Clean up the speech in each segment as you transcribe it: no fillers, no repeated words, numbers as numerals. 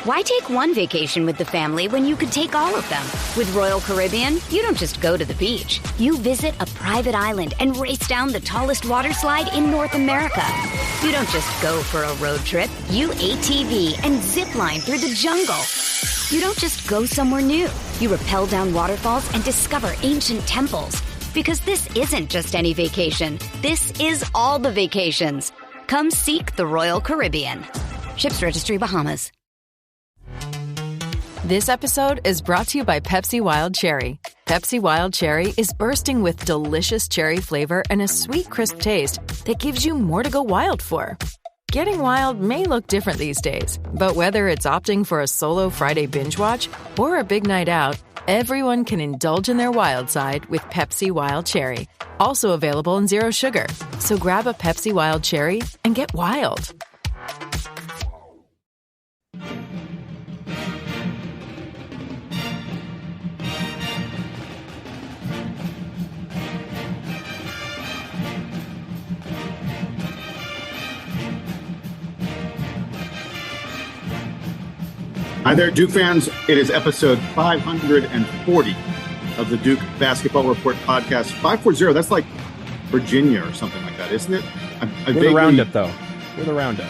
Why take one vacation with the family when you could take all of them? With Royal Caribbean, you don't just go to the beach. You visit a private island and race down the tallest water slide in North America. You don't just go for a road trip. You ATV and zip line through the jungle. You don't just go somewhere new. You rappel down waterfalls and discover ancient temples. Because this isn't just any vacation. This is all the vacations. Come seek the Royal Caribbean. Ships Registry, Bahamas. This episode is brought to you by Pepsi Wild Cherry. Pepsi Wild Cherry is bursting with delicious cherry flavor and a sweet, crisp taste that gives you more to go wild for. Getting wild may look different these days, but whether it's opting for a solo Friday binge watch or a big night out, everyone can indulge in their wild side with Pepsi Wild Cherry. Also available in Zero Sugar. So grab a Pepsi Wild Cherry and get wild. Hi there, Duke fans. It is episode 540 of the Duke Basketball Report podcast. 540, that's like Virginia or something like that, isn't it? We're the roundup, though. We're the roundup.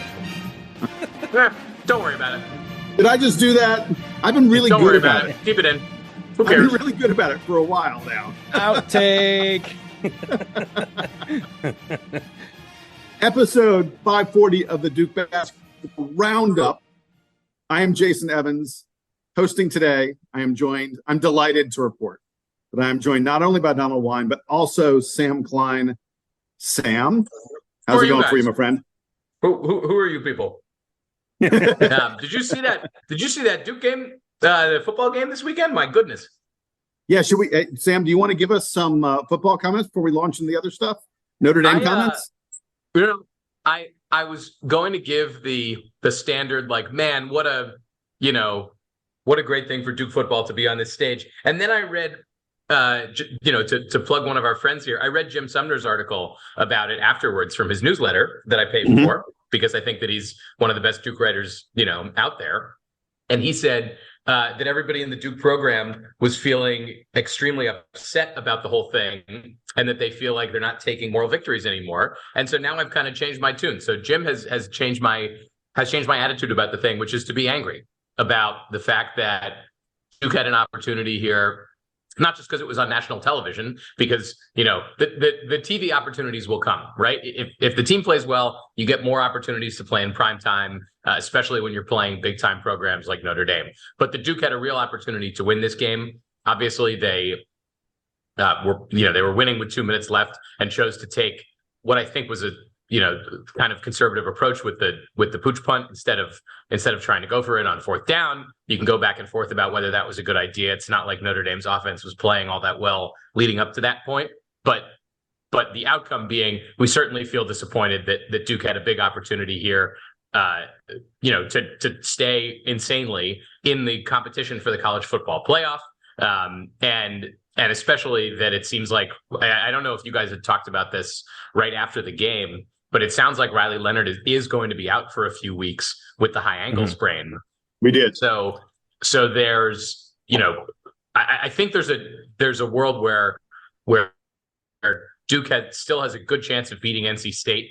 Don't worry about it. Did I just do that? I've been really good about it. Keep it in. Who cares? I've been really good about it for a while now. Outtake. Episode 540 of the Duke Basketball Roundup. I am Jason Evans, hosting today. I'm delighted to report that I am joined not only by Donald Wine, but also Sam Klein. Sam, how's it going for you, my friend? Who are you people? Did you see that? Did you see that Duke game, the football game this weekend? My goodness. Yeah, should we? Sam, do you want to give us some football comments before we launch into the other stuff? Notre Dame comments? I was going to give the standard, like, man, what a great thing for Duke football to be on this stage. And then I read, to plug one of our friends here, I read Jim Sumner's article about it afterwards from his newsletter that I paid for, because I think that he's one of the best Duke writers, out there. And he said that everybody in the Duke program was feeling extremely upset about the whole thing, and that they feel like they're not taking moral victories anymore. And so now I've kind of changed my tune. So Jim has changed my attitude about the thing, which is to be angry about the fact that Duke had an opportunity here, not just because it was on national television, because, the TV opportunities will come, right? If the team plays well, you get more opportunities to play in prime time, especially when you're playing big time programs like Notre Dame. But the Duke had a real opportunity to win this game. Obviously, they were winning with 2 minutes left and chose to take what I think was a kind of conservative approach with the pooch punt instead of trying to go for it on fourth down. You can go back and forth about whether that was a good idea. It's not like Notre Dame's offense was playing all that well leading up to that point. But the outcome being, we certainly feel disappointed that Duke had a big opportunity here, to stay insanely in the competition for the college football playoff. And especially that it seems like, I don't know if you guys had talked about this right after the game, but it sounds like Riley Leonard is going to be out for a few weeks with the high ankle sprain. We did. So there's, I think there's a world where Duke still has a good chance of beating NC State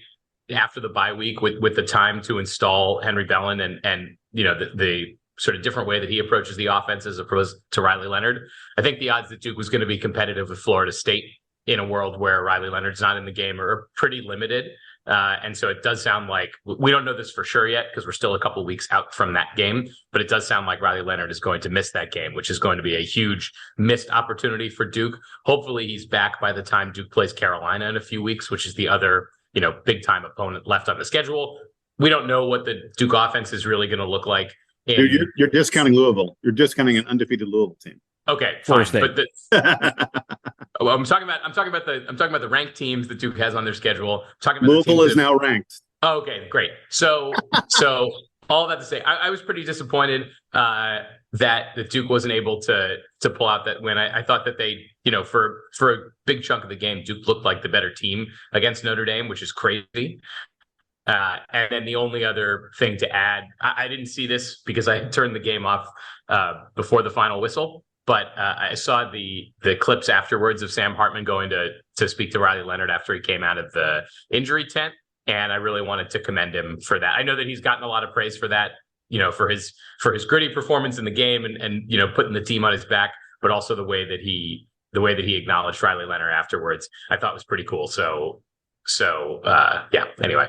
after the bye week with the time to install Henry Bellin and the sort of different way that he approaches the offense as opposed to Riley Leonard. I think the odds that Duke was going to be competitive with Florida State in a world where Riley Leonard's not in the game are pretty limited. And so it does sound like, we don't know this for sure yet because we're still a couple weeks out from that game, but it does sound like Riley Leonard is going to miss that game, which is going to be a huge missed opportunity for Duke. Hopefully he's back by the time Duke plays Carolina in a few weeks, which is the other, big time opponent left on the schedule. We don't know what the Duke offense is really going to look like. You're discounting Louisville. You're discounting an undefeated Louisville team. Okay, fine. But I'm talking about the ranked teams that Duke has on their schedule. Louisville is now ranked. Oh, okay, great. So all that to say, I was pretty disappointed that the Duke wasn't able to pull out that win. I thought that they, for a big chunk of the game, Duke looked like the better team against Notre Dame, which is crazy. And then the only other thing to add, I didn't see this because I had turned the game off before the final whistle, but I saw the clips afterwards of Sam Hartman going to speak to Riley Leonard after he came out of the injury tent. And I really wanted to commend him for that. I know that he's gotten a lot of praise for that, for his gritty performance in the game and putting the team on his back, but also the way that he acknowledged Riley Leonard afterwards, I thought was pretty cool. So yeah. Anyway,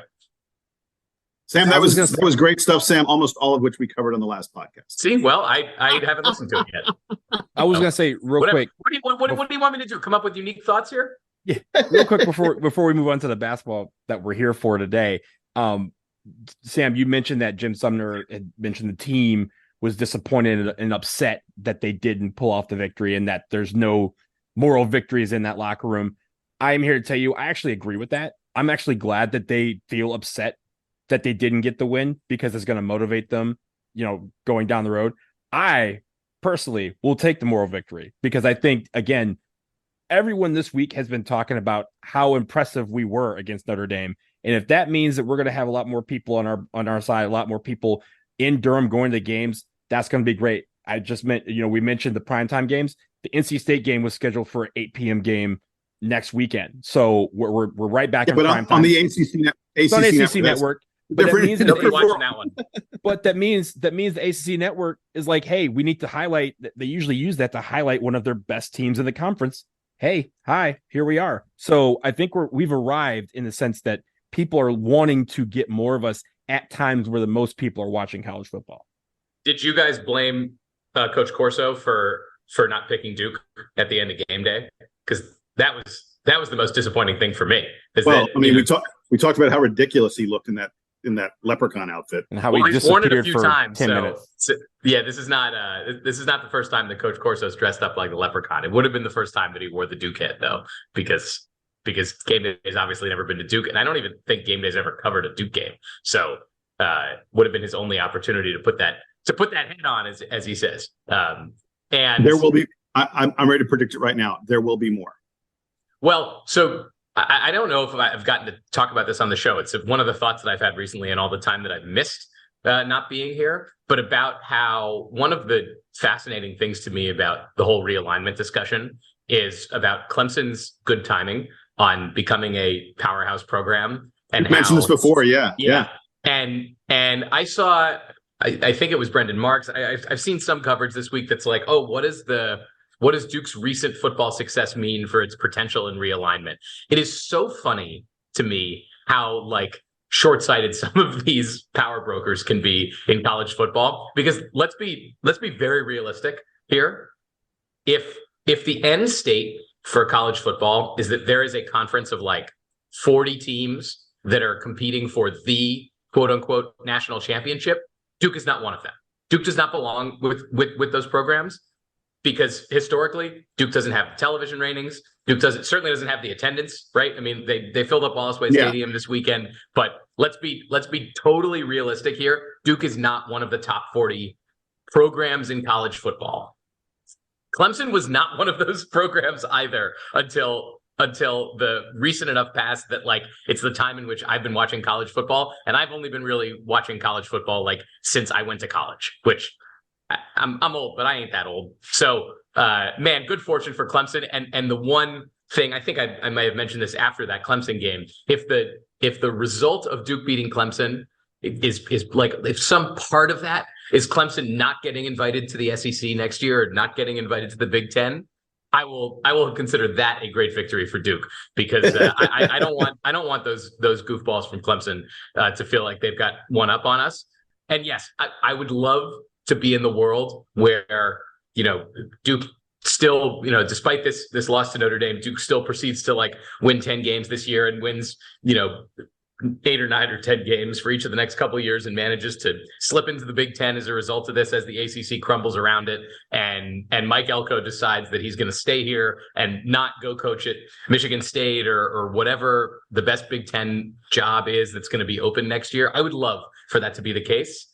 Sam, that was great stuff, Sam. Almost all of which we covered on the last podcast. See, well, I haven't listened to it yet. I was gonna say real quick. What do you want me to do? Come up with unique thoughts here? Yeah, real quick before we move on to the basketball that we're here for today. Sam, you mentioned that Jim Sumner had mentioned the team was disappointed and upset that they didn't pull off the victory and that there's no moral victories in that locker room. I am here to tell you, I actually agree with that. I'm actually glad that they feel upset that they didn't get the win because it's going to motivate them, going down the road. I personally will take the moral victory because I think, again, everyone this week has been talking about how impressive we were against Notre Dame. And if that means that we're going to have a lot more people on our side, a lot more people in Durham going to the games, that's going to be great. I just meant, we mentioned the primetime games. The NC State game was scheduled for an 8 p.m. game next weekend. So we're right back in prime time. On the ACC network. But that means watching that one. But that means the ACC network is like, hey, we need to highlight. They usually use that to highlight one of their best teams in the conference. Hey, hi, here we are. So I think we've arrived in the sense that people are wanting to get more of us at times where the most people are watching college football. Did you guys blame Coach Corso for not picking Duke at the end of game day? Because that was the most disappointing thing for me. We talked about how ridiculous he looked in that leprechaun outfit and how he disappeared a few for times, 10 minutes. So, yeah, this is not the first time that Coach Corso's dressed up like the leprechaun. It would have been the first time that he wore the Duke hat though, because game day has obviously never been to Duke, and I don't even think game day's ever covered a Duke game. So would have been his only opportunity to put that head on, as he says. And there will be. I'm ready to predict it right now. There will be more. Well, so I don't know if I've gotten to talk about this on the show. It's one of the thoughts that I've had recently and all the time that I've missed not being here, but about how one of the fascinating things to me about the whole realignment discussion is about Clemson's good timing on becoming a powerhouse program. And you mentioned this before. Yeah. And I saw, I think it was Brendan Marks. I've seen some coverage this week that's like, oh, what does Duke's recent football success mean for its potential in realignment? It is so funny to me how short-sighted some of these power brokers can be in college football, because let's be very realistic here. If the end state for college football is that there is a conference of 40 teams that are competing for the quote unquote national championship, Duke is not one of them. Duke does not belong with those programs. Because historically, Duke doesn't have television ratings. Duke certainly doesn't have the attendance, right? I mean, they filled up Wallace Way Stadium this weekend, but let's be totally realistic here. Duke is not one of the top 40 programs in college football. Clemson was not one of those programs either until the recent enough past that it's the time in which I've been watching college football, and I've only been really watching college football since I went to college, which I'm old, but I ain't that old. So, man, good fortune for Clemson. And the one thing, I think I might have mentioned this after that Clemson game, if the result of Duke beating Clemson is if some part of that is Clemson not getting invited to the SEC next year or not getting invited to the Big Ten, I will consider that a great victory for Duke, because I don't want those goofballs from Clemson to feel like they've got one up on us. And yes, I would love to be in the world where, Duke still, despite this loss to Notre Dame, Duke still proceeds to win 10 games this year and wins, 8 or 9 or 10 games for each of the next couple of years and manages to slip into the Big Ten as a result of this, as the ACC crumbles around it. And Mike Elko decides that he's going to stay here and not go coach at Michigan State or whatever the best Big Ten job is that's going to be open next year. I would love for that to be the case.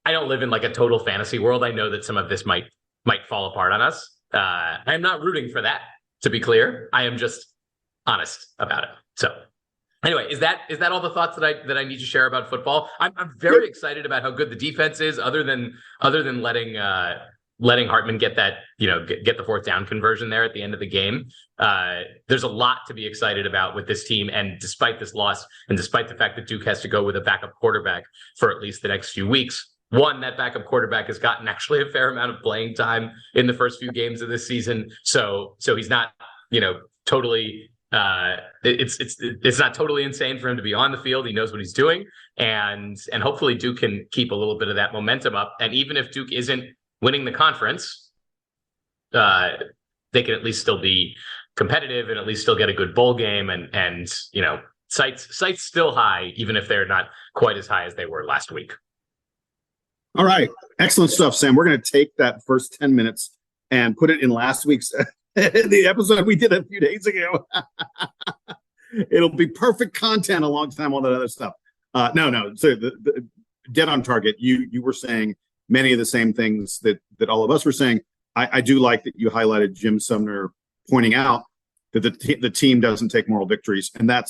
I don't live in a total fantasy world. I know that some of this might fall apart on us. I'm not rooting for that, to be clear. I am just honest about it. So Anyway, is that all the thoughts that I need to share about football? I'm very excited about how good the defense is. Other than letting Hartman get that, get the fourth down conversion there at the end of the game. There's a lot to be excited about with this team. And despite this loss, and despite the fact that Duke has to go with a backup quarterback for at least the next few weeks, that backup quarterback has gotten actually a fair amount of playing time in the first few games of this season. So he's not, totally. It's not totally insane for him to be on the field. He knows what he's doing, and hopefully Duke can keep a little bit of that momentum up. And even if Duke isn't winning the conference, they can at least still be competitive and at least still get a good bowl game. And sights still high, even if they're not quite as high as they were last week. All right. Excellent stuff, Sam. We're going to take that first 10 minutes and put it in last week's the episode we did a few days ago. It'll be perfect content alongside all that other stuff. No. So the dead on target. You were saying many of the same things that all of us were saying. I do like that you highlighted Jim Sumner pointing out that the team doesn't take moral victories, and I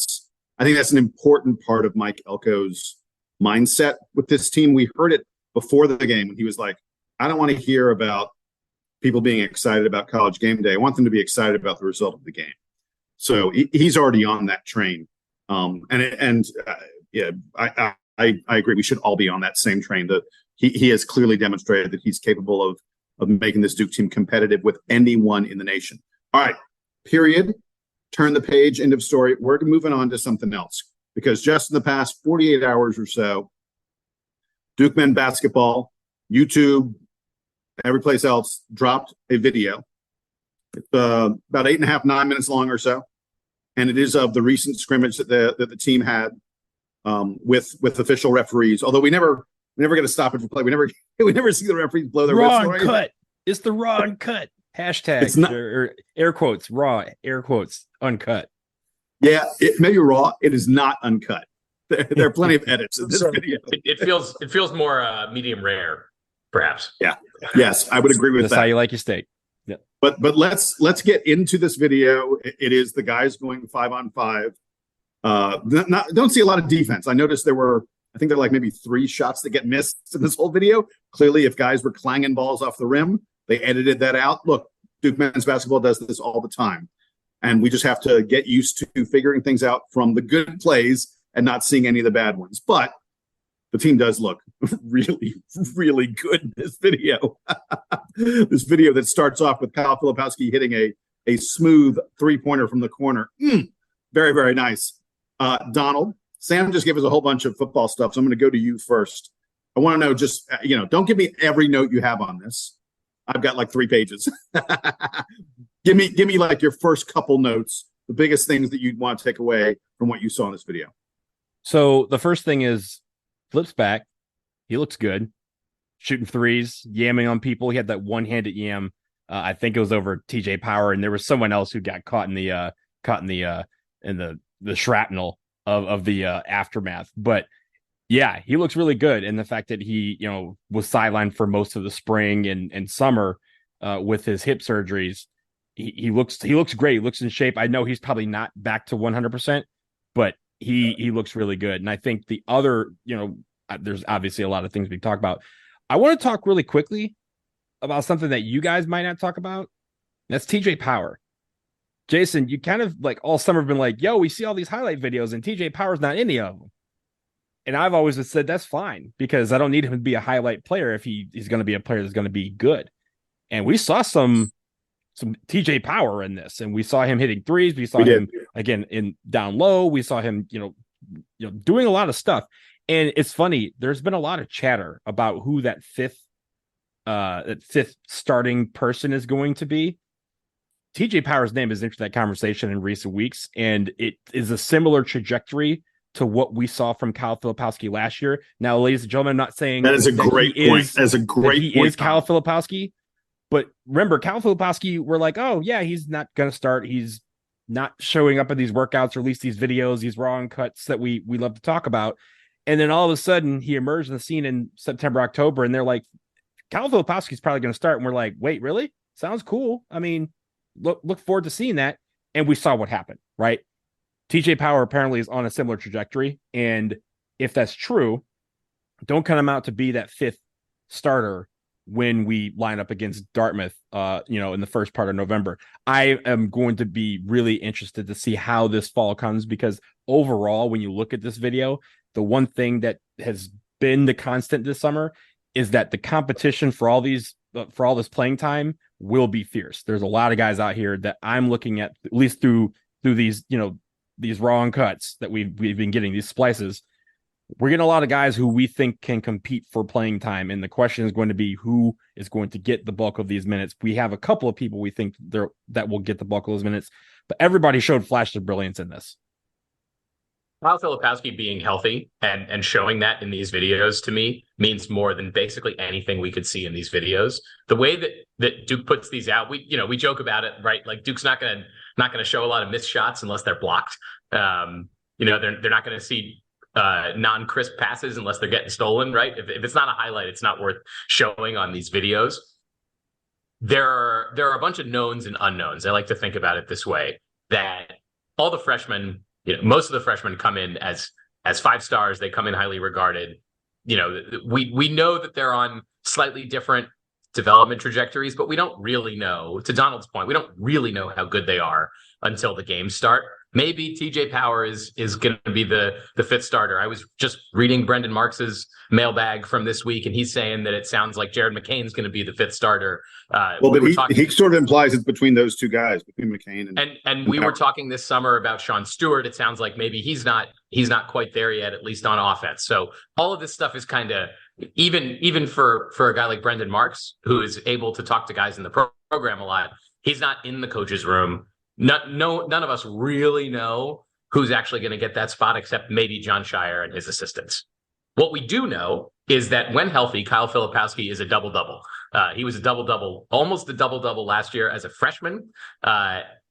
think that's an important part of Mike Elko's mindset with this team. We heard it before the game when he was like, I don't want to hear about people being excited about College game day. I want them to be excited about the result of the game. So he's already on that train. I agree. We should all be on that same train. That he has clearly demonstrated that he's capable of making this Duke team competitive with anyone in the nation. All right, period. Turn the page, end of story. We're moving on to something else, because just in the past 48 hours or so, Duke men basketball, YouTube, every place else, dropped a video. It's about 8.5, 9 minutes long or so. And it is of the recent scrimmage that the team had with official referees. Although we never get to stop it for play. We never see the referees blow their raw whistles. Uncut. It's the raw uncut. Hashtag it's not, or air quotes raw, air quotes uncut. Yeah, it may be raw. It is not uncut. There are plenty of edits in this video. It feels more medium rare, perhaps. Yeah. Yes, I would agree with that. That's how you like your steak. Yeah. But let's get into this video. It is the guys going 5-on-5. Don't see a lot of defense. I noticed there were like maybe 3 shots that get missed in this whole video. Clearly, if guys were clanging balls off the rim, they edited that out. Look, Duke men's basketball does this all the time. And we just have to get used to figuring things out from the good plays and not seeing any of the bad ones. But the team does look really, really good in this video. This video that starts off with Kyle Filipowski hitting a smooth 3-pointer from the corner. Very, very nice. Donald, Sam just gave us a whole bunch of football stuff, so I'm going to go to you first. I want to know just, don't give me every note you have on this. I've got like 3 pages. Give me like your first couple notes, the biggest things that you'd want to take away from what you saw in this video. So the first thing is Flip's back. He looks good. Shooting threes, yamming on people. He had that one-handed yam. I think it was over TJ Power, and there was someone else who got caught in the shrapnel of the aftermath. But yeah, he looks really good. And the fact that he, was sidelined for most of the spring and summer with his hip surgeries, he looks great. He looks in shape. I know he's probably not back to 100%, but he looks really good. And I think the other, there's obviously a lot of things we talk about. I want to talk really quickly about something that you guys might not talk about. That's TJ Power. Jason, you kind of like all summer have been like, yo, we see all these highlight videos and TJ Power's not any of them. And I've always just said that's fine, because I don't need him to be a highlight player if he's going to be a player that's going to be good. And we saw some TJ Power in this, and we saw him hitting threes. We saw him again in down low. We saw him, doing a lot of stuff. And it's funny, there's been a lot of chatter about who that fifth starting person is going to be. TJ Power's name has entered that conversation in recent weeks, and it is a similar trajectory to what we saw from Kyle Filipowski last year. Now, ladies and gentlemen, I'm not saying that is a great point. That's a great point. Is Kyle Filipowski, but remember, Kyle Filipowski, we're like, oh yeah, he's not going to start. He's not showing up in these workouts, or at least these videos, these raw cuts that we love to talk about. And then all of a sudden, he emerged in the scene in September, October, and they're like, Kyle Filipowski's probably going to start. And we're like, wait, really? Sounds cool. I mean, look forward to seeing that. And we saw what happened, right? TJ Power apparently is on a similar trajectory. And if that's true, don't count him out to be that fifth starter when we line up against Dartmouth, in the first part of November. I am going to be really interested to see how this fall comes, because overall, when you look at this video, the one thing that has been the constant this summer is that the competition for all this playing time will be fierce. There's a lot of guys out here that I'm looking at least through these, these raw cuts that we've been getting, these splices. We're getting a lot of guys who we think can compete for playing time. And the question is going to be who is going to get the bulk of these minutes. We have a couple of people we think that will get the bulk of those minutes, but everybody showed flashes of brilliance in this. Kyle Filipowski being healthy and showing that in these videos, to me, means more than basically anything we could see in these videos. The way that Duke puts these out, we joke about it, right? Like Duke's not gonna show a lot of missed shots unless they're blocked. They're not gonna see non-crisp passes unless they're getting stolen, right? If it's not a highlight, it's not worth showing on these videos. There are a bunch of knowns and unknowns. I like to think about it this way, that all the freshmen, most of the freshmen come in as 5 stars. They come in highly regarded. We know that they're on slightly different development trajectories, but we don't really know, to Donald's point, we don't really know how good they are until the games start. Maybe TJ Power is going to be the fifth starter. I was just reading Brendan Marks's mailbag from this week, and he's saying that it sounds like Jared McCain's going to be the fifth starter. He sort of implies it's between those two guys, between McCain and we were talking this summer about Sean Stewart. It sounds like maybe he's not quite there yet, at least on offense. So all of this stuff is kind of even for a guy like Brendan Marks, who is able to talk to guys in the program a lot. He's not in the coach's room. None of us really know who's actually going to get that spot, except maybe John Shire and his assistants. What we do know is that when healthy, Kyle Filipowski is a double-double. He was a double-double, almost a double-double last year as a freshman.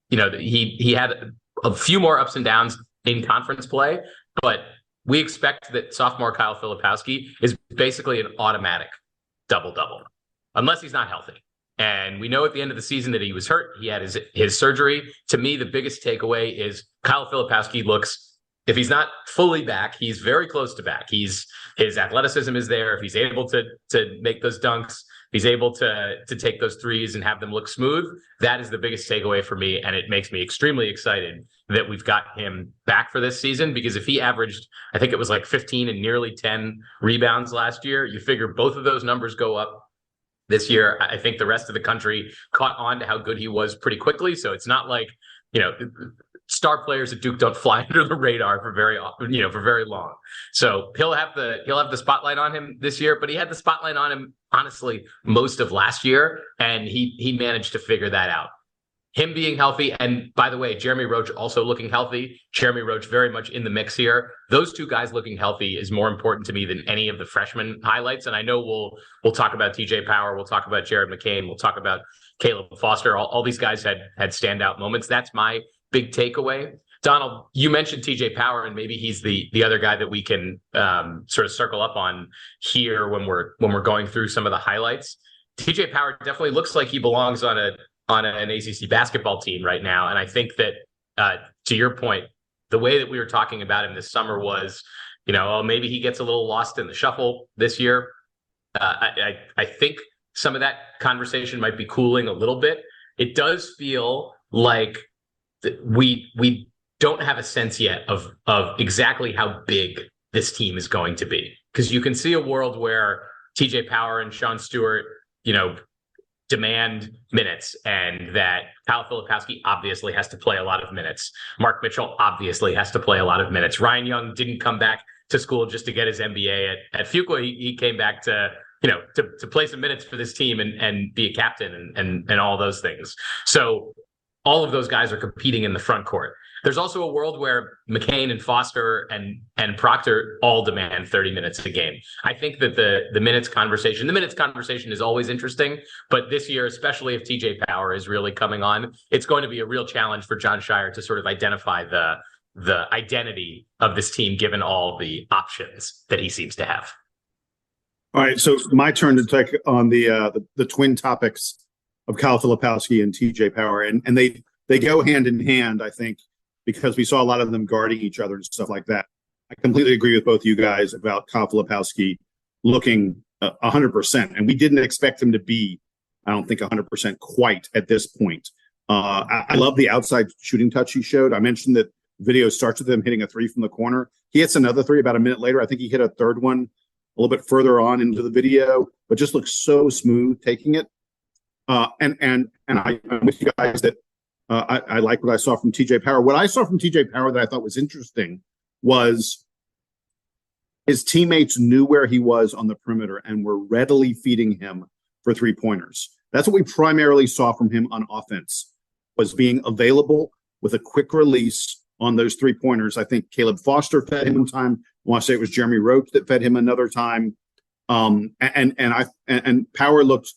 He had a few more ups and downs in conference play, but we expect that sophomore Kyle Filipowski is basically an automatic double-double, unless he's not healthy. And we know at the end of the season that he was hurt. He had his surgery. To me, the biggest takeaway is Kyle Filipowski looks, if he's not fully back, he's very close to back. His athleticism is there. If he's able to make those dunks, he's able to take those threes and have them look smooth. That is the biggest takeaway for me. And it makes me extremely excited that we've got him back for this season, because if he averaged, I think it was like 15 and nearly 10 rebounds last year, you figure both of those numbers go up this year. I think the rest of the country caught on to how good he was pretty quickly. So it's not like, star players at Duke don't fly under the radar for very long. So he'll have the spotlight on him this year, but he had the spotlight on him, honestly, most of last year. And he managed to figure that out. Him being healthy, and by the way, Jeremy Roach also looking healthy. Jeremy Roach very much in the mix here. Those two guys looking healthy is more important to me than any of the freshman highlights. And I know we'll talk about TJ Power, we'll talk about Jared McCain, we'll talk about Caleb Foster. All these guys had standout moments. That's my big takeaway. Donald, you mentioned TJ Power, and maybe he's the other guy that we can sort of circle up on here when we're going through some of the highlights. TJ Power definitely looks like he belongs on an ACC basketball team right now. And I think that, to your point, the way that we were talking about him this summer was, maybe he gets a little lost in the shuffle this year. I think some of that conversation might be cooling a little bit. It does feel like we don't have a sense yet of exactly how big this team is going to be. Because you can see a world where TJ Power and Sean Stewart, demand minutes, and that Kyle Filipowski obviously has to play a lot of minutes. Mark Mitchell obviously has to play a lot of minutes. Ryan Young didn't come back to school just to get his MBA at Fuqua. He came back to play some minutes for this team and be a captain and all those things. So all of those guys are competing in the front court. There's also a world where McCain and Foster and Proctor all demand 30 minutes a game. I think that the minutes conversation is always interesting, but this year, especially if TJ Power is really coming on, it's going to be a real challenge for John Shire to sort of identify the identity of this team, given all the options that he seems to have. All right, so my turn to take on the twin topics of Kyle Filipowski and TJ Power, and they go hand in hand, I think. because we saw a lot of them guarding each other and stuff like that. I completely agree with both you guys about Kyle Filipowski looking 100%. And we didn't expect him to be, I don't think, 100% quite at this point. I love the outside shooting touch he showed. I mentioned that video starts with him hitting a three from the corner. He hits another three about a minute later. I think he hit a third one a little bit further on into the video, but just looks so smooth taking it. And I'm with you guys that I like what I saw from TJ Power. What I saw from TJ Power that I thought was interesting was his teammates knew where he was on the perimeter and were readily feeding him for three-pointers. That's what we primarily saw from him on offense, was being available with a quick release on those three-pointers. I think Caleb Foster fed him one time. I want to say it was Jeremy Roach that fed him another time. And Power looked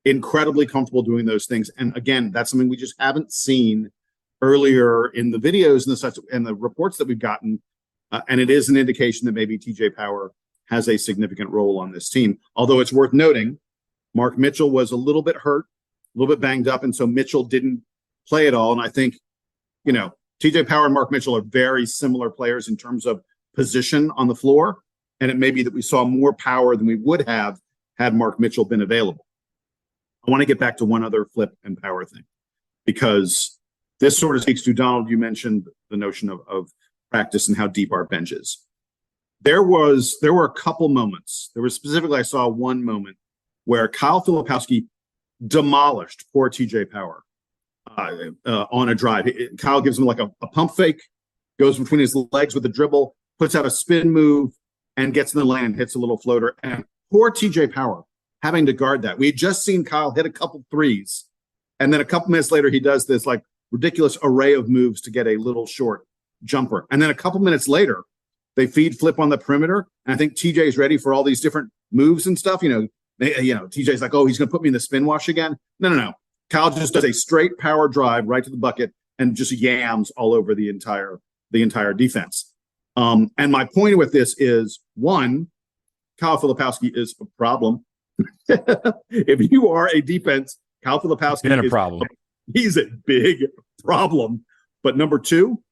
incredibly comfortable doing those things. And again, that's something we just haven't seen earlier in the videos and the reports that we've gotten. And it is an indication that maybe TJ Power has a significant role on this team. Although it's worth noting, Mark Mitchell was a little bit hurt, a little bit banged up, and so Mitchell didn't play at all. And I think, TJ Power and Mark Mitchell are very similar players in terms of position on the floor. And it may be that we saw more Power than we would have had Mark Mitchell been available. I want to get back to one other Flip and Power thing, because this sort of speaks to, Donald, you mentioned the notion of practice and how deep our bench is. There were a couple moments. There was specifically, I saw one moment where Kyle Filipowski demolished poor TJ Power on a drive. Kyle gives him like a pump fake, goes between his legs with a dribble, puts out a spin move, and gets in the lane, hits a little floater. And poor TJ Power having to guard that. We had just seen Kyle hit a couple threes, and then a couple minutes later, he does this like ridiculous array of moves to get a little short jumper. And then a couple minutes later, they feed Flip on the perimeter, and I think TJ is ready for all these different moves and stuff. TJ's like, oh, he's going to put me in the spin wash again. No. Kyle just does a straight power drive right to the bucket and just yams all over the entire defense. And my point with this is, one, Kyle Filipowski is a problem. If you are a defense, Kyle Filipowski is a problem. He's a big problem. But number two,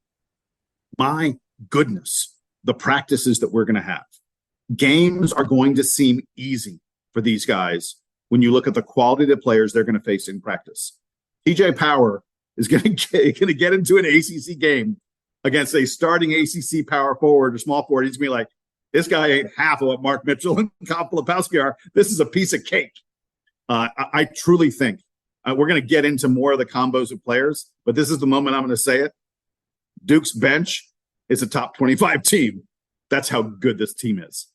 my goodness, the practices that we're going to have. Games are going to seem easy for these guys when you look at the quality of the players they're going to face in practice. TJ Power is going to get into an ACC game against a starting ACC power forward or small forward. He's going to be like, this guy ain't half of what Mark Mitchell and Kyle Filipowski are. This is a piece of cake. I truly think we're going to get into more of the combos of players, but this is the moment I'm going to say it. Duke's bench is a top 25 team. That's how good this team is.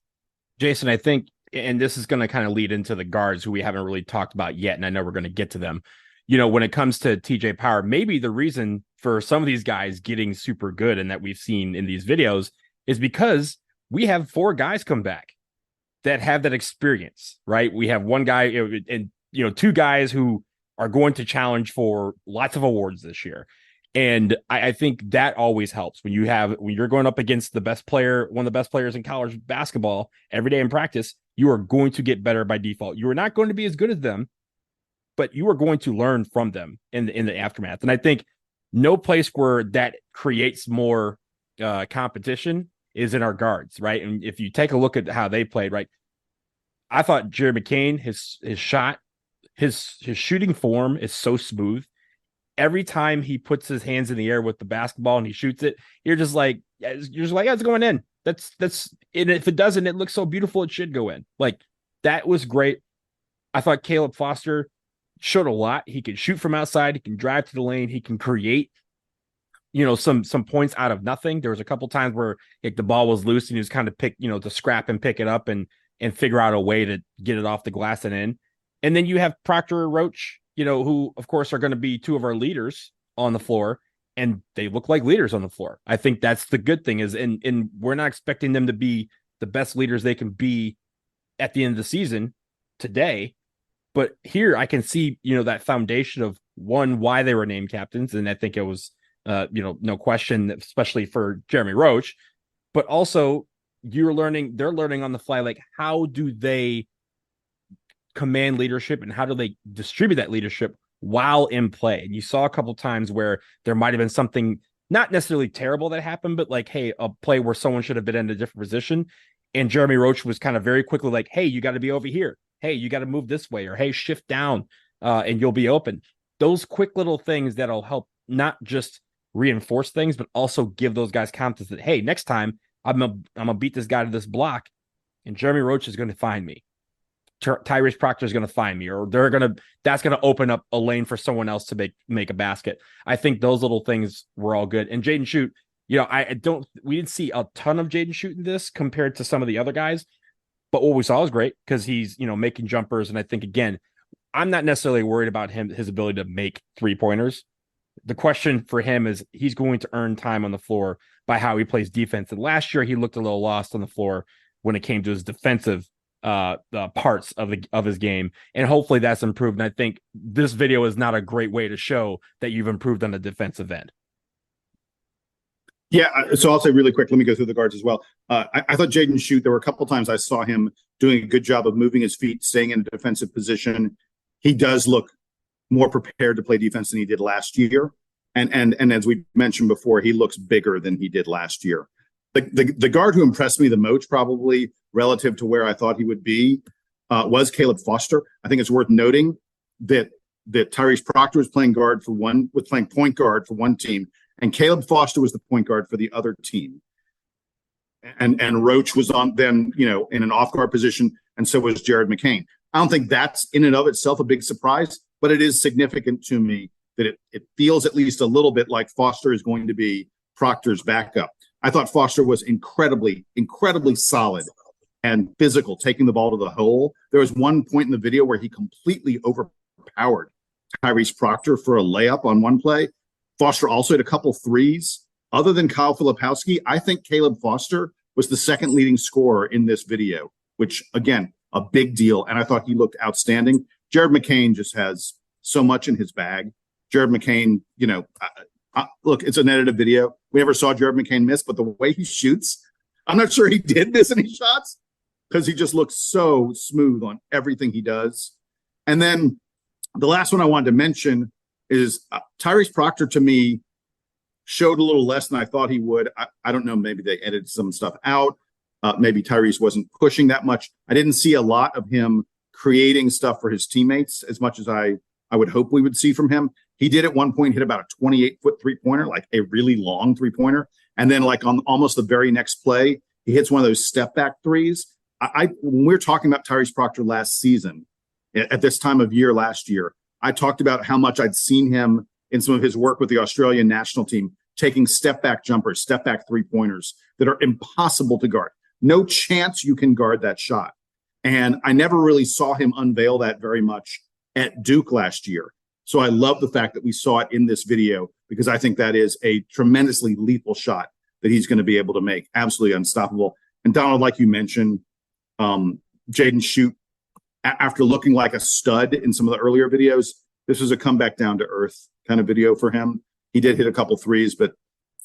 Jason, I think, and this is going to kind of lead into the guards who we haven't really talked about yet, and I know we're going to get to them. When it comes to TJ Power, maybe the reason for some of these guys getting super good and that we've seen in these videos is because we have 4 guys come back that have that experience, right? We have one guy and 2 guys who are going to challenge for lots of awards this year. And I think that always helps when you're going up against the best player, one of the best players in college basketball every day in practice. You are going to get better by default. You are not going to be as good as them, but you are going to learn from them in the aftermath. And I think no place where that creates more competition is in our guards, right? And if you take a look at how they played, right, I thought Jerry McCain, his shot, his shooting form is so smooth. Every time he puts his hands in the air with the basketball and he shoots it, you're just like, yeah, it's going in. That's and if it doesn't, it looks so beautiful. It should go in. Like, that was great. I thought Caleb Foster showed a lot. He can shoot from outside. He can drive to the lane. He can create, some points out of nothing. There was a couple times where the ball was loose and he was kind of to scrap and pick it up and figure out a way to get it off the glass and in. And then you have Proctor and Roach, who of course are going to be 2 of our leaders on the floor, and they look like leaders on the floor. I think that's the good thing is, and we're not expecting them to be the best leaders they can be at the end of the season today. But here I can see, that foundation of one, why they were named captains. And I think it was, no question, especially for Jeremy Roach, but also they're learning on the fly. Like, how do they command leadership and how do they distribute that leadership while in play? And you saw a couple times where there might've been something not necessarily terrible that happened, but like, hey, a play where someone should have been in a different position. And Jeremy Roach was kind of very quickly like, hey, you got to be over here. Hey, you got to move this way, or hey, shift down and you'll be open. Those quick little things that'll help not just reinforce things, but also give those guys confidence that, hey, next time I'm gonna beat this guy to this block, and Jeremy Roach is going to find me. Tyrese Proctor is going to find me, or that's going to open up a lane for someone else to make a basket. I think those little things were all good. And Jaden Schutt, we didn't see a ton of Jaden Schutt in this compared to some of the other guys, but what we saw was great because he's, making jumpers. And I think, again, I'm not necessarily worried about his ability to make 3-pointers. The question for him is he's going to earn time on the floor by how he plays defense. And last year he looked a little lost on the floor when it came to his defensive parts of his game, and hopefully that's improved. And I think this video is not a great way to show that you've improved on the defensive end. Yeah, so I'll say really quick, let me go through the guards as well. I thought Jaden Schutt, there were a couple times I saw him doing a good job of moving his feet, staying in a defensive position. He does look more prepared to play defense than he did last year. And as we mentioned before, he looks bigger than he did last year. The guard who impressed me the most, probably relative to where I thought he would be, was Caleb Foster. I think it's worth noting that Tyrese Proctor was playing point guard for one team, and Caleb Foster was the point guard for the other team. And Roach was on then, in an off guard position, and so was Jared McCain. I don't think that's in and of itself a big surprise, but it is significant to me that it feels at least a little bit like Foster is going to be Proctor's backup. I thought Foster was incredibly, incredibly solid and physical, taking the ball to the hole. There was one point in the video where he completely overpowered Tyrese Proctor for a layup on one play. Foster also had a couple threes. Other than Kyle Filipowski, I think Caleb Foster was the second leading scorer in this video, which, again, a big deal. And I thought he looked outstanding. Jared McCain just has so much in his bag. Jared McCain, look, it's an edited video. We never saw Jared McCain miss, but the way he shoots, I'm not sure he did miss any shots because he just looks so smooth on everything he does. And then the last one I wanted to mention is Tyrese Proctor, to me, showed a little less than I thought he would. I don't know, maybe they edited some stuff out. Maybe Tyrese wasn't pushing that much. I didn't see a lot of him creating stuff for his teammates as much as I would hope we would see from him. He did at one point hit about a 28-foot three-pointer, like a really long three-pointer. And then like on almost the very next play, he hits one of those step-back threes. When we were talking about Tyrese Proctor last season, at this time of year last year, I talked about how much I'd seen him in some of his work with the Australian national team, taking step-back jumpers, step-back three-pointers that are impossible to guard. No chance you can guard that shot. And I never really saw him unveil that very much at Duke last year. So I love the fact that we saw it in this video because I think that is a tremendously lethal shot that he's going to be able to make. Absolutely unstoppable. And Donald, like you mentioned, Jaden Schutt, after looking like a stud in some of the earlier videos, this was a comeback down to earth kind of video for him. He did hit a couple threes, but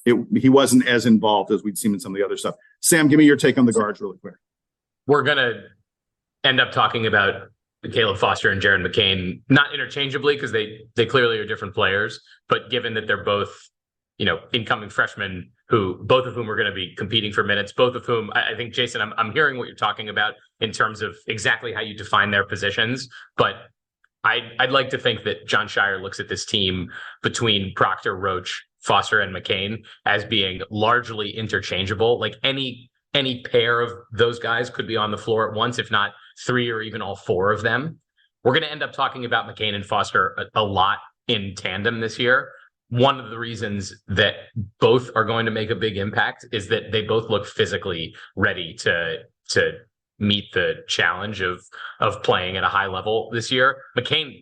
he wasn't as involved as we'd seen in some of the other stuff. Sam, give me your take on the guards really quick. We're going to end up talking about Caleb Foster and Jared McCain, not interchangeably because they clearly are different players, but given that they're both, incoming freshmen both of whom are going to be competing for minutes, both of whom I think, Jason, I'm hearing what you're talking about in terms of exactly how you define their positions, but I'd like to think that John Shire looks at this team between Proctor, Roach, Foster, and McCain as being largely interchangeable. Like any pair of those guys could be on the floor at once, if not three or even all four of them. We're going to end up talking about McCain and Foster a lot in tandem this year. One of the reasons that both are going to make a big impact is that they both look physically ready to meet the challenge of playing at a high level this year. McCain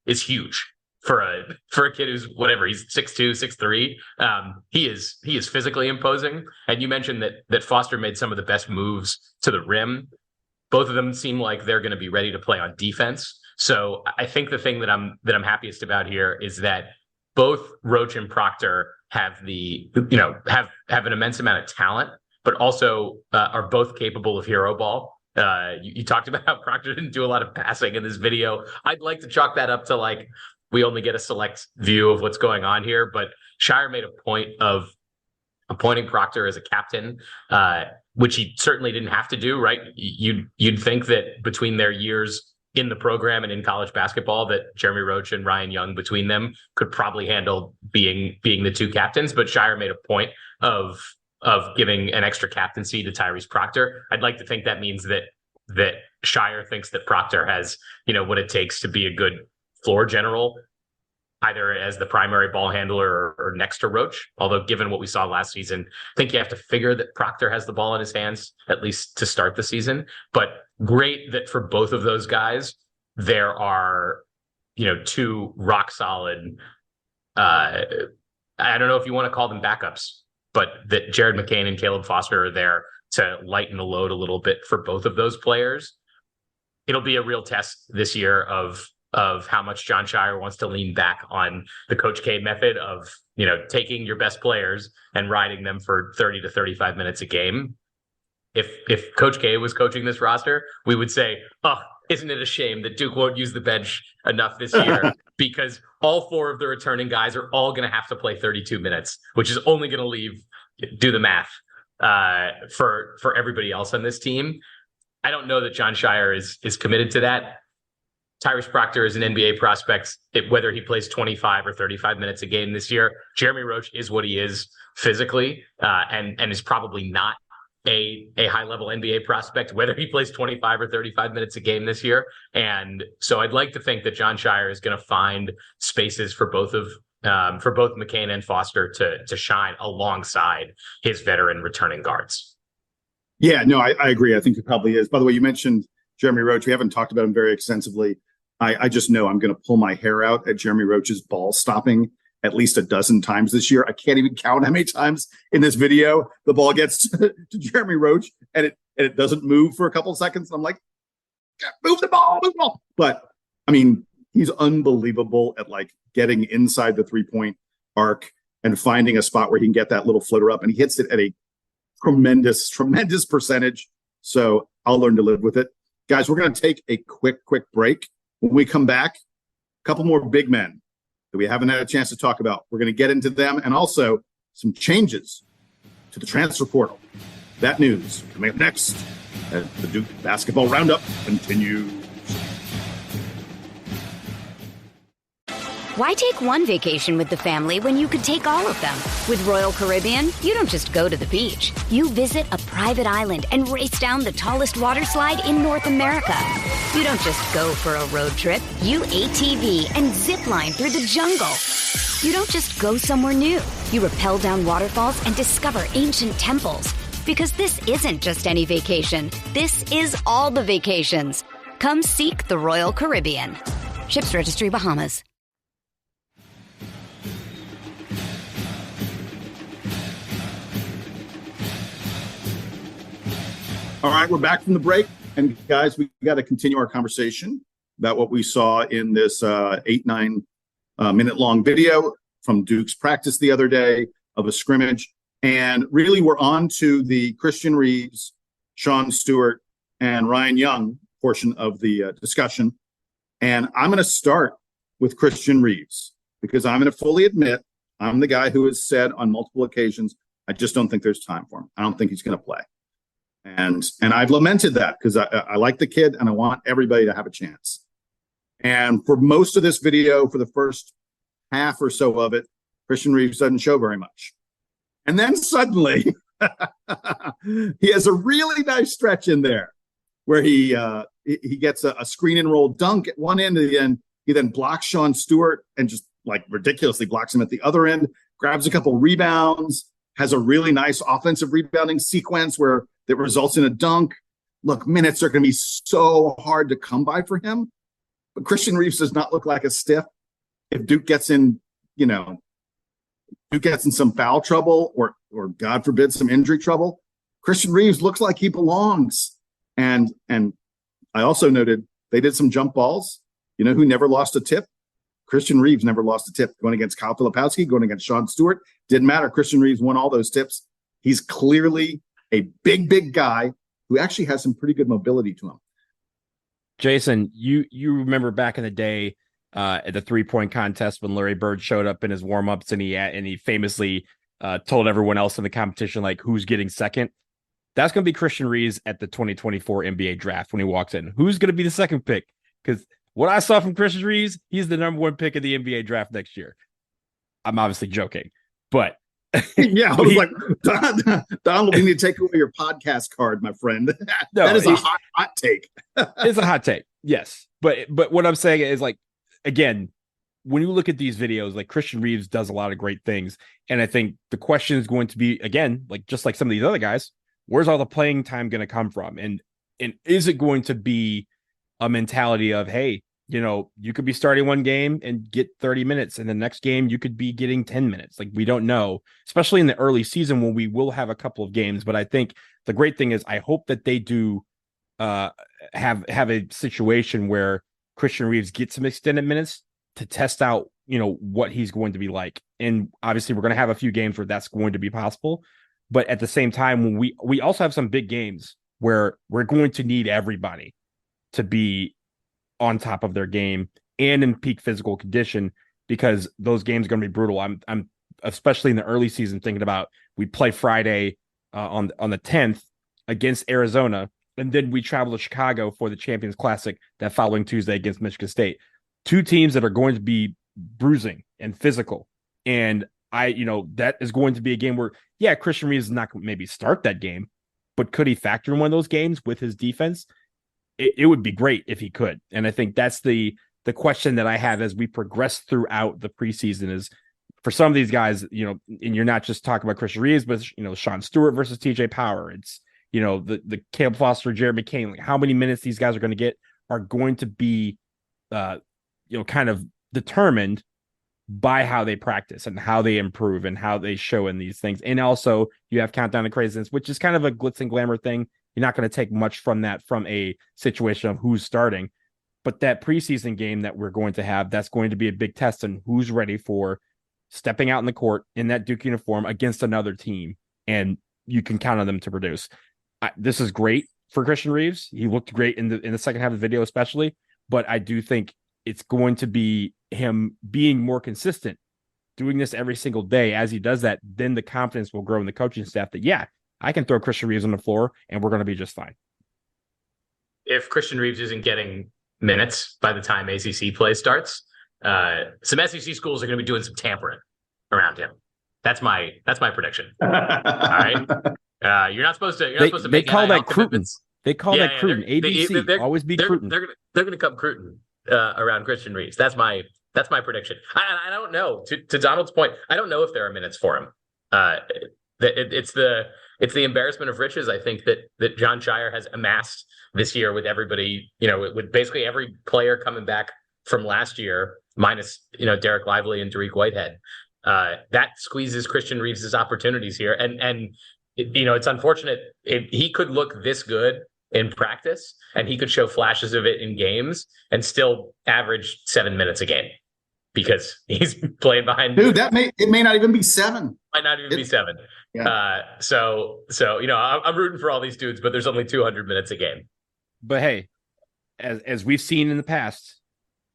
is huge for a kid who's whatever, he's 6'2", 6'3". He is physically imposing. And you mentioned that Foster made some of the best moves to the rim. Both of them seem like they're going to be ready to play on defense. So I think the thing that I'm happiest about here is that both Roach and Proctor have have an immense amount of talent, but also are both capable of hero ball. You talked about how Proctor didn't do a lot of passing in this video. I'd like to chalk that up to like we only get a select view of what's going on here, but Shire made a point of appointing Proctor as a captain, which he certainly didn't have to do, right? You'd think that between their years in the program and in college basketball that Jeremy Roach and Ryan Young between them could probably handle being the two captains, but Shire made a point of giving an extra captaincy to Tyrese Proctor. I'd like to think that means that Shire thinks that Proctor has, what it takes to be a good floor general, either as the primary ball handler or next to Roach. Although given what we saw last season, I think you have to figure that Proctor has the ball in his hands, at least to start the season. But great that for both of those guys, there are, two rock solid, I don't know if you want to call them backups, but that Jared McCain and Caleb Foster are there to lighten the load a little bit for both of those players. It'll be a real test this year of how much Jon Scheyer wants to lean back on the Coach K method of, taking your best players and riding them for 30 to 35 minutes a game. If Coach K was coaching this roster, we would say, oh, isn't it a shame that Duke won't use the bench enough this year? Because all four of the returning guys are all going to have to play 32 minutes, which is only going to leave, do the math, for everybody else on this team. I don't know that Jon Scheyer is committed to that. Tyrese Proctor is an NBA prospect, whether he plays 25 or 35 minutes a game this year. Jeremy Roach is what he is physically, and is probably not a high-level NBA prospect, whether he plays 25 or 35 minutes a game this year. And so I'd like to think that Jon Scheyer is going to find spaces for both McCain and Foster to shine alongside his veteran returning guards. Yeah, no, I agree. I think it probably is. By the way, you mentioned Jeremy Roach. We haven't talked about him very extensively. I just know I'm going to pull my hair out at Jeremy Roach's ball stopping at least a dozen times this year. I can't even count how many times in this video the ball gets to Jeremy Roach and it doesn't move for a couple of seconds. I'm like, move the ball. But I mean, he's unbelievable at like getting inside the 3-point arc and finding a spot where he can get that little floater up, and he hits it at a tremendous percentage. So I'll learn to live with it. Guys, we're going to take a quick break. When we come back, a couple more big men that we haven't had a chance to talk about. We're going to get into them and also some changes to the transfer portal. That news coming up next as the Duke Basketball Roundup continues. Why take one vacation with the family when you could take all of them? With Royal Caribbean, you don't just go to the beach. You visit a private island and race down the tallest water slide in North America. You don't just go for a road trip. You ATV and zip line through the jungle. You don't just go somewhere new. You rappel down waterfalls and discover ancient temples. Because this isn't just any vacation. This is all the vacations. Come seek the Royal Caribbean. Ships Registry, Bahamas. All right, we're back from the break. And guys, we got to continue our conversation about what we saw in this 8-9 minute long video from Duke's practice the other day of a scrimmage. And really, we're on to the Christian Reeves, Sean Stewart, and Ryan Young portion of the discussion. And I'm going to start with Christian Reeves because I'm going to fully admit I'm the guy who has said on multiple occasions, I just don't think there's time for him. I don't think he's going to play. And I've lamented that because I like the kid and I want everybody to have a chance. And for most of this video, for the first half or so of it, Christian Reeves doesn't show very much. And then suddenly he has a really nice stretch in there where he gets a screen and roll dunk at one end, and then he then blocks Sean Stewart and just like ridiculously blocks him at the other end, grabs a couple rebounds, has a really nice offensive rebounding sequence that results in a dunk. Look, minutes are going to be so hard to come by for him, but Christian Reeves does not look like a stiff. If Duke gets in, some foul trouble or God forbid some injury trouble, Christian Reeves looks like he belongs. And I also noted they did some jump balls. You know who never lost a tip? Christian Reeves never lost a tip. Going against Kyle Filipowski, going against Sean Stewart, didn't matter. Christian Reeves won all those tips. He's clearly a big guy who actually has some pretty good mobility to him. Jason, you remember back in the day at the 3-point contest when Larry Bird showed up in his warm-ups and he famously told everyone else in the competition, like, who's getting second. That's going to be Christian Reeves at the 2024 NBA draft when he walks in. Who's going to be the second pick? Because what I saw from Christian Reeves, he's the number 1 pick of the NBA draft next year. I'm obviously joking, but yeah, I was like, Donald, we need to take away your podcast card, my friend. That is a hot take. It's a hot take, yes. But what I'm saying is, like, again, when you look at these videos, like, Christian Reeves does a lot of great things. And I think the question is going to be, again, like, just like some of these other guys, where's all the playing time going to come from? And is it going to be a mentality of, hey, you know, you could be starting one game and get 30 minutes, and the next game you could be getting 10 minutes. Like, we don't know, especially in the early season when we will have a couple of games. But I think the great thing is I hope that they do have a situation where Christian Reeves gets some extended minutes to test out, you know, what he's going to be like. And obviously we're going to have a few games where that's going to be possible. But at the same time, when we also have some big games where we're going to need everybody to be on top of their game and in peak physical condition, because those games are going to be brutal. I'm especially in the early season thinking about, we play Friday on the 10th against Arizona, and then we travel to Chicago for the Champions Classic that following Tuesday against Michigan State. 2 teams that are going to be bruising and physical. And that is going to be a game where, yeah, Christian Reeves is not going to maybe start that game, but could he factor in one of those games with his defense? It would be great if he could. And I think that's the question that I have as we progress throughout the preseason is, for some of these guys, you know, and you're not just talking about Christian Reeves, but, you know, Sean Stewart versus TJ Power. It's, you know, the Caleb Foster, Jeremy Kane, like, how many minutes these guys are going to get are going to be, kind of determined by how they practice and how they improve and how they show in these things. And also you have Countdown to Craziness, which is kind of a glitz and glamour thing. You're not going to take much from that, from a situation of who's starting, but that preseason game that we're going to have, that's going to be a big test on who's ready for stepping out in the court in that Duke uniform against another team. And you can count on them to produce. This is great for Christian Reeves. He looked great in the second half of the video, especially, but I do think it's going to be him being more consistent, doing this every single day. As he does that, then the confidence will grow in the coaching staff that, yeah, I can throw Christian Reeves on the floor and we're going to be just fine. If Christian Reeves isn't getting minutes by the time ACC play starts, some SEC schools are going to be doing some tampering around him. That's my prediction. All right. You're not supposed to. They call that Cruton. They call that Cruton. ABC. Always be Cruton. They're going to come Cruton around Christian Reeves. That's my prediction. I don't know. To Donald's point, I don't know if there are minutes for him. It's the embarrassment of riches, I think, that John Shire has amassed this year with everybody, you know, with basically every player coming back from last year, minus, you know, Derek Lively and Dariq Whitehead. That squeezes Christian Reeves' opportunities here. And you know, it's unfortunate. He could look this good in practice and he could show flashes of it in games and still average 7 minutes a game because he's playing behind. Dude, it may not even be 7. Might not even be 7. Yeah. So you know, I'm rooting for all these dudes, but there's only 200 minutes a game. But hey, as we've seen in the past,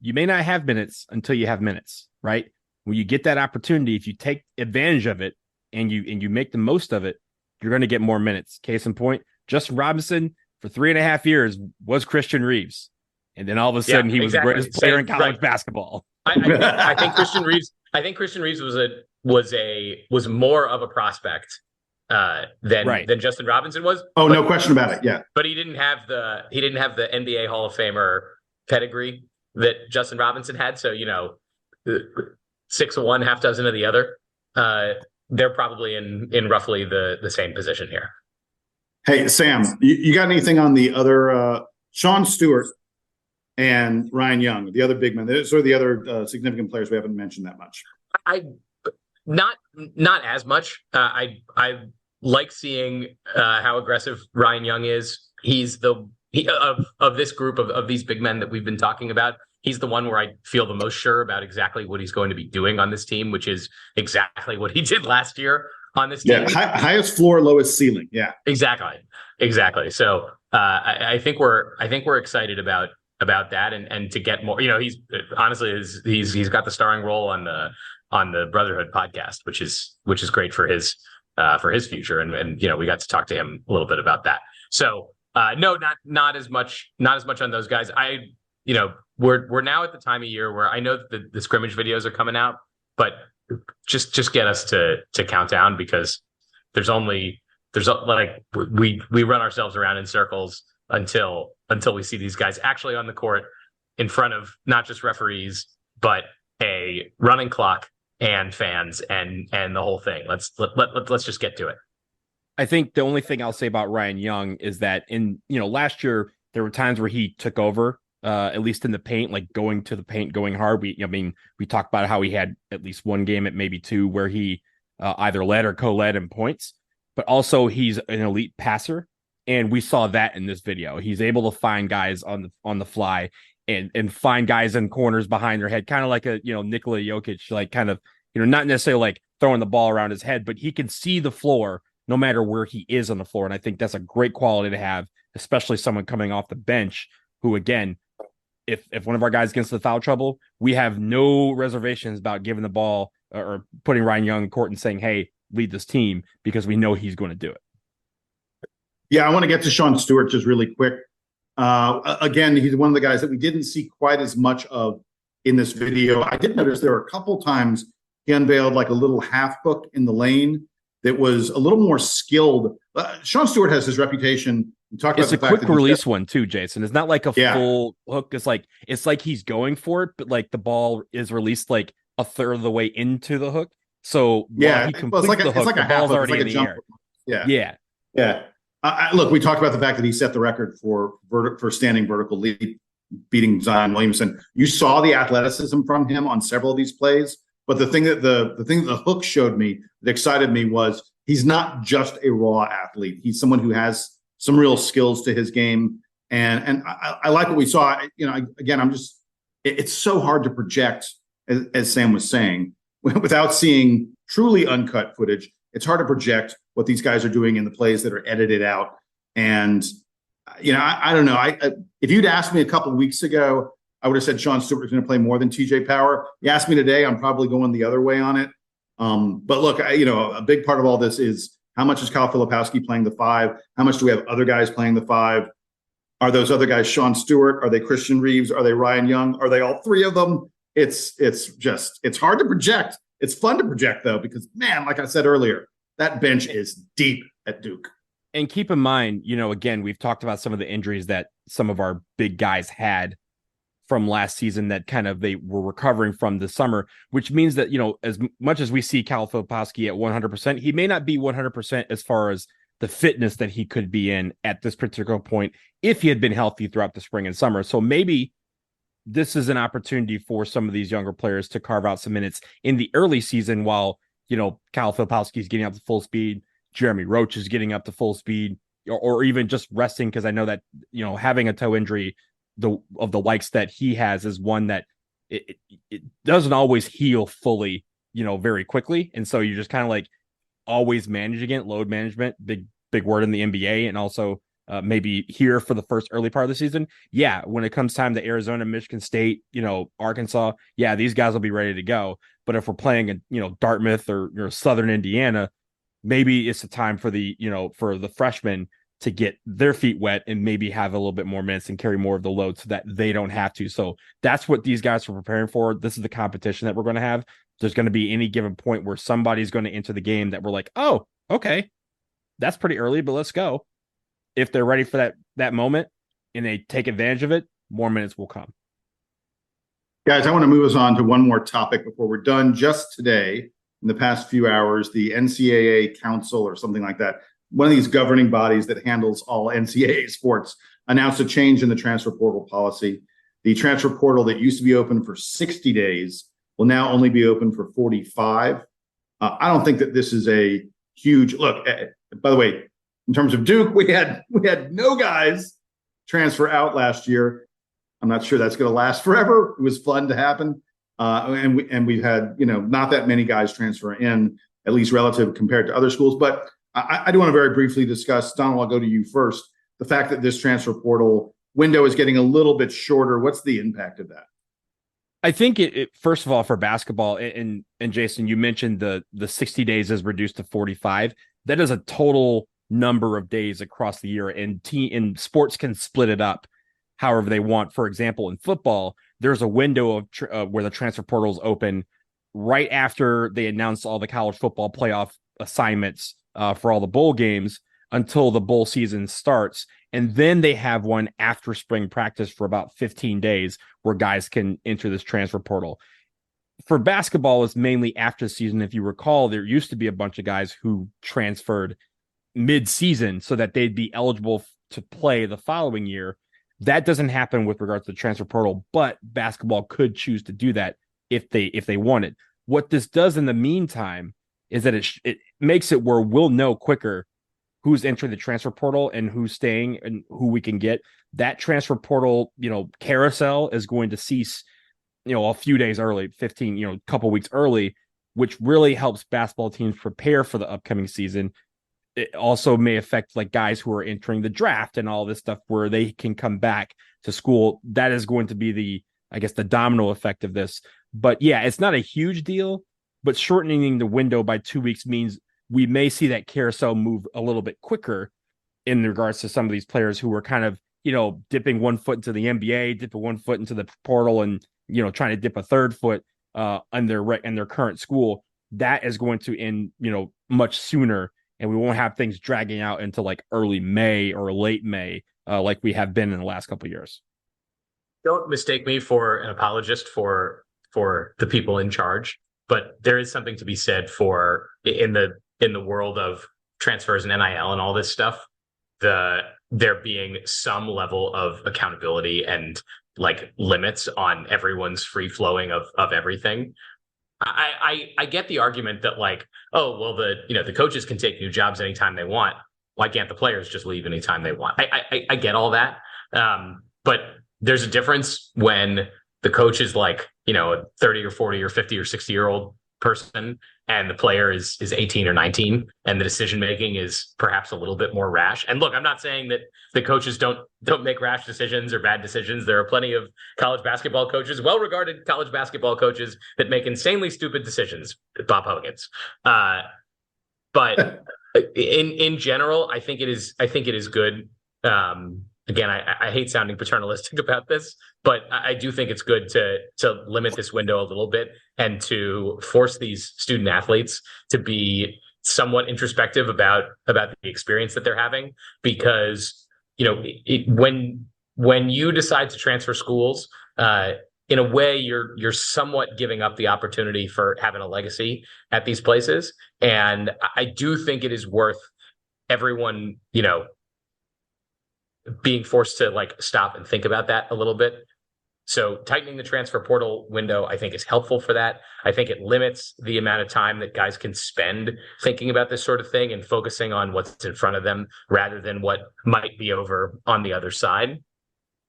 you may not have minutes until you have minutes, right? When you get that opportunity, if you take advantage of it and you make the most of it, you're going to get more minutes. Case in point, Justin Robinson for 3.5 years was Christian Reeves, and then all of a sudden he was the greatest player in college basketball. I think Christian Reeves. I think Christian Reeves was more of a prospect than Justin Robinson was. Oh, no question about it. Yeah, but he didn't have the NBA Hall of Famer pedigree that Justin Robinson had. So, you know, 6 of one, half dozen of the other. They're probably in roughly the same position here. Hey, Sam, you got anything on the other Sean Stewart and Ryan Young, the other big men? Those are the other significant players we haven't mentioned that much. Not as much. I like seeing how aggressive Ryan Young is. He's of this group of these big men that we've been talking about. He's the one where I feel the most sure about exactly what he's going to be doing on this team, which is exactly what he did last year on this team. Yeah, highest floor, lowest ceiling. Yeah, exactly. So I think we're excited about about that, and to get more. He's honestly he's got the starring role on the Brotherhood podcast, which is great for his future, and we got to talk to him a little bit about that. So no, not as much on those guys. We're now at the time of year where I know that the scrimmage videos are coming out, but just get us to count down, because there's we run ourselves around in circles until we see these guys actually on the court in front of not just referees, but a running clock and fans and the whole thing. Let's just get to it. I think the only thing I'll say about Ryan Young is that in last year there were times where he took over, at least in the paint, like going to the paint, going hard. We talked about how he had at least one game, at maybe two, where he either led or co-led in points, but also he's an elite passer. And we saw that in this video. He's able to find guys on the fly and find guys in corners behind their head, kind of like a Nikola Jokic, like kind of not necessarily like throwing the ball around his head, but he can see the floor no matter where he is on the floor. And I think that's a great quality to have, especially someone coming off the bench who, again, if one of our guys gets into foul trouble, we have no reservations about giving the ball or putting Ryan Young in court and saying, hey, lead this team, because we know he's going to do it. Yeah, I want to get to Sean Stewart just really quick. Again, he's one of the guys that we didn't see quite as much of in this video. I did notice there were a couple times he unveiled like a little half hook in the lane that was a little more skilled. Sean Stewart has his reputation. We talked about it's a quick release one too, Jason. It's not like a full hook. It's like he's going for it, but like the ball is released like a third of the way into the hook. So yeah, he completes the hook, the ball's already in the air. Yeah. Look, we talked about the fact that he set the record for standing vertical leap, beating Zion Williamson. You saw the athleticism from him on several of these plays, but the thing that the hook showed me that excited me was he's not just a raw athlete. He's someone who has some real skills to his game, and I like what we saw. Again, it's so hard to project, as Sam was saying, without seeing truly uncut footage. It's hard to project what these guys are doing in the plays that are edited out. And, I don't know. If you'd asked me a couple of weeks ago, I would have said Sean Stewart was going to play more than TJ Power. You asked me today, I'm probably going the other way on it. But look, a big part of all this is how much is Kyle Filipowski playing the 5? How much do we have other guys playing the 5? Are those other guys Sean Stewart? Are they Christian Reeves? Are they Ryan Young? Are they all three of them? It's hard to project. It's fun to project, though, because, man, like I said earlier, that bench is deep at Duke. And keep in mind, again, we've talked about some of the injuries that some of our big guys had from last season that kind of they were recovering from this summer, which means that, as much as we see Kyle Filipowski at 100%, he may not be 100% as far as the fitness that he could be in at this particular point if he had been healthy throughout the spring and summer. So maybe this is an opportunity for some of these younger players to carve out some minutes in the early season while, Kyle Filipowski is getting up to full speed, Jeremy Roach is getting up to full speed, or even just resting, because I know that, having a toe injury of the likes that he has is one that it doesn't always heal fully, very quickly. And so you're just kind of like always managing it, load management, big word in the NBA, and also maybe here for the first early part of the season. Yeah, when it comes time to Arizona, Michigan State, Arkansas, yeah, these guys will be ready to go. But if we're playing Dartmouth or Southern Indiana, maybe it's a time for the freshmen to get their feet wet and maybe have a little bit more minutes and carry more of the load so that they don't have to. So that's what these guys are preparing for. This is the competition that we're going to have. There's going to be any given point where somebody's going to enter the game that we're like, oh, okay, that's pretty early, but let's go. If they're ready for that moment and they take advantage of it, more minutes will come. Guys, I want to move us on to one more topic before we're done. Just today, in the past few hours, the NCAA Council or something like that, one of these governing bodies that handles all NCAA sports, announced a change in the transfer portal policy. The transfer portal that used to be open for 60 days will now only be open for 45. I don't think that this is a huge look. By the way, in terms of Duke, we had no guys transfer out last year. I'm not sure that's going to last forever. It was fun to happen. And we've had, not that many guys transfer in, at least relative compared to other schools. But I do want to very briefly discuss, Donald, I'll go to you first. The fact that this transfer portal window is getting a little bit shorter. What's the impact of that? I think it first of all, for basketball, and Jason, you mentioned the 60 days is reduced to 45. That is a total number of days across the year, and sports can split it up however they want. For example, in football, there's a window of where the transfer portal is open right after they announce all the college football playoff assignments for all the bowl games until the bowl season starts. And then they have one after spring practice for about 15 days where guys can enter this transfer portal. For basketball, it's mainly after the season. If you recall, there used to be a bunch of guys who transferred mid-season so that they'd be eligible to play the following year. That doesn't happen with regards to the transfer portal, but basketball could choose to do that if they wanted. What this does in the meantime is that it makes it where we'll know quicker who's entering the transfer portal and who's staying and who we can get. That transfer portal, carousel is going to cease, a few days early, 15, a couple weeks early, which really helps basketball teams prepare for the upcoming season. It also may affect like guys who are entering the draft and all this stuff where they can come back to school. That is going to be the domino effect of this. But yeah, it's not a huge deal, but shortening the window by 2 weeks means we may see that carousel move a little bit quicker in regards to some of these players who were kind of, dipping one foot into the NBA, dipping one foot into the portal and, trying to dip a third foot in their current school. That is going to end, much sooner. And we won't have things dragging out into like early May or late May, like we have been in the last couple of years. Don't mistake me for an apologist for the people in charge, but there is something to be said for in the world of transfers and NIL and all this stuff, there being some level of accountability and like limits on everyone's free flowing of everything. I get the argument that like, oh, well, the coaches can take new jobs anytime they want. Why can't the players just leave anytime they want? I get all that. But there's a difference when the coach is like, a 30 or 40 or 50 or 60-year-old person and the player is 18 or 19 and the decision making is perhaps a little bit more rash. And look, I'm not saying that the coaches don't make rash decisions or bad decisions. There are plenty of college basketball coaches, well-regarded college basketball coaches that make insanely stupid decisions. Bob Huggins. But in general, I think it is good. Again, I hate sounding paternalistic about this, but I do think it's good to limit this window a little bit and to force these student athletes to be somewhat introspective about the experience that they're having. Because, when you decide to transfer schools, in a way, you're somewhat giving up the opportunity for having a legacy at these places. And I do think it is worth everyone, being forced to like stop and think about that a little bit. So tightening the transfer portal window, I think, is helpful for that. I think it limits the amount of time that guys can spend thinking about this sort of thing and focusing on what's in front of them rather than what might be over on the other side.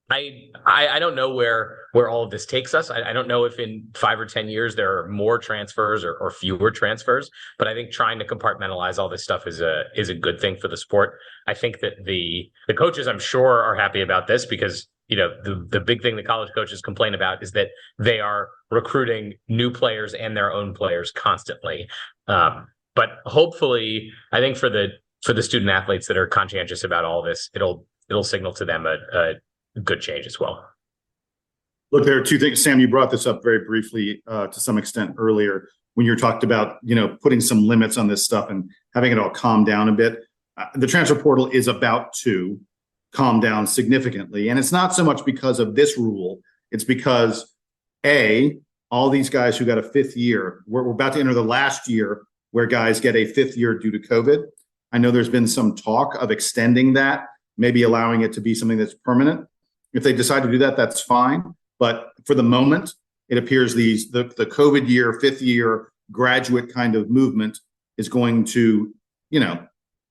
I don't know where all of this takes us. I don't know if in 5 or 10 years there are more transfers or fewer transfers, but I think trying to compartmentalize all this stuff is a good thing for the sport. I think that the coaches, I'm sure, are happy about this because, the big thing that college coaches complain about is that they are recruiting new players and their own players constantly. But hopefully, I think for the student athletes that are conscientious about all this, it'll signal to them a good change as well. Look, there are two things. Sam, you brought this up very briefly to some extent earlier when you talked about, putting some limits on this stuff and having it all calm down a bit. The transfer portal is about to calm down significantly. And it's not so much because of this rule. It's because, all these guys who got a fifth year, we're about to enter the last year where guys get a fifth year due to COVID. I know there's been some talk of extending that, maybe allowing it to be something that's permanent. If they decide to do that, that's fine. But for the moment, it appears the COVID year, fifth year graduate kind of movement is going to,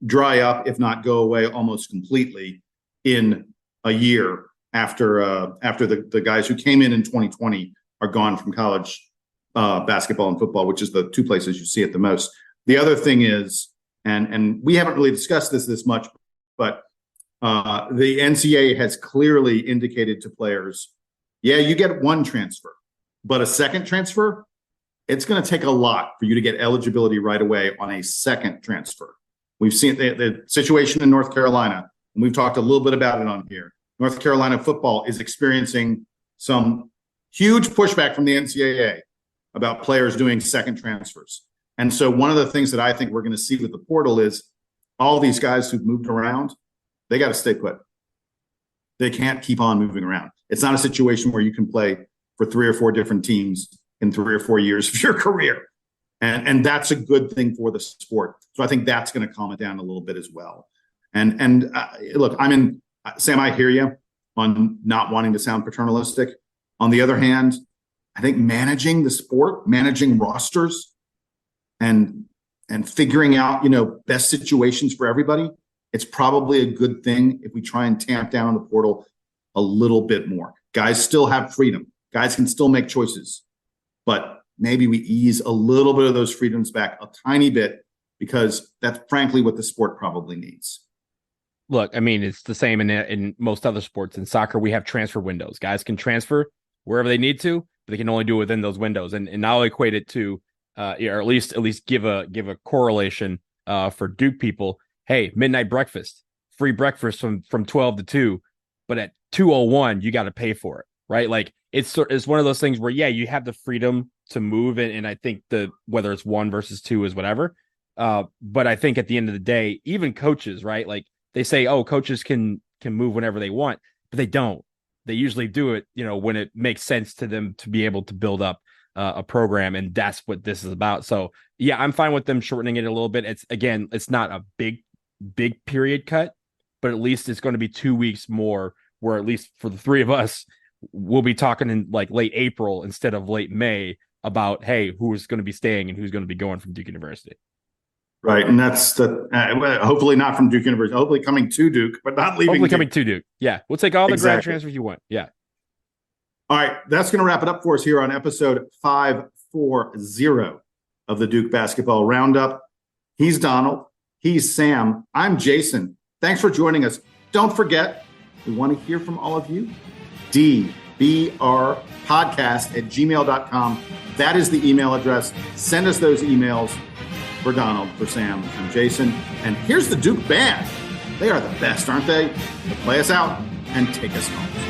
dry up, if not go away almost completely in a year after the guys who came in 2020 are gone from college basketball and football, which is the two places you see it the most. The other thing is, and we haven't really discussed this much, but The NCAA has clearly indicated to players, yeah, you get one transfer, but a second transfer, it's going to take a lot for you to get eligibility right away on a second transfer. We've seen the situation in North Carolina, and we've talked a little bit about it on here. North Carolina football is experiencing some huge pushback from the NCAA about players doing second transfers. And so one of the things that I think we're going to see with the portal is all these guys who've moved around, they got to stay put. They can't keep on moving around. It's not a situation where you can play for 3 or 4 different teams in 3 or 4 years of your career. And that's a good thing for the sport. So I think that's going to calm it down a little bit as well. And look, Sam, I hear you on not wanting to sound paternalistic. On the other hand, I think managing the sport, managing rosters, and figuring out, best situations for everybody, it's probably a good thing if we try and tamp down the portal a little bit more. Guys still have freedom. Guys can still make choices, but maybe we ease a little bit of those freedoms back a tiny bit, because that's frankly what the sport probably needs. Look, it's the same in most other sports. In soccer, we have transfer windows. Guys can transfer wherever they need to, but they can only do it within those windows. And I'll equate it to, or at least give a correlation for Duke people. Hey, midnight breakfast, free breakfast from 12 to 2, but at 2:01 you got to pay for it, right? Like it's one of those things where you have the freedom to move, and I think whether it's 1 versus 2 is whatever. But I think at the end of the day, even coaches, right? Like they say, oh, coaches can move whenever they want, but they don't. They usually do it, when it makes sense to them to be able to build up a program, and that's what this is about. So yeah, I'm fine with them shortening it a little bit. It's not a big period cut, but at least it's going to be 2 weeks more, where at least for the 3 of us, we'll be talking in like late April instead of late May about, hey, who's going to be staying and who's going to be going from Duke University. Right. And that's hopefully not from Duke University, hopefully coming to Duke, but not leaving. Hopefully coming to Duke. Yeah. We'll take all the grad transfers you want. Yeah. All right. That's going to wrap it up for us here on episode 540 of the Duke Basketball Roundup. He's Donald. He's Sam. I'm Jason. Thanks for joining us. Don't forget, we want to hear from all of you. dbrpodcast@gmail.com. That is the email address. Send us those emails. For Donald, for Sam, I'm Jason. And here's the Duke Band. They are the best, aren't they? They'll play us out and take us home.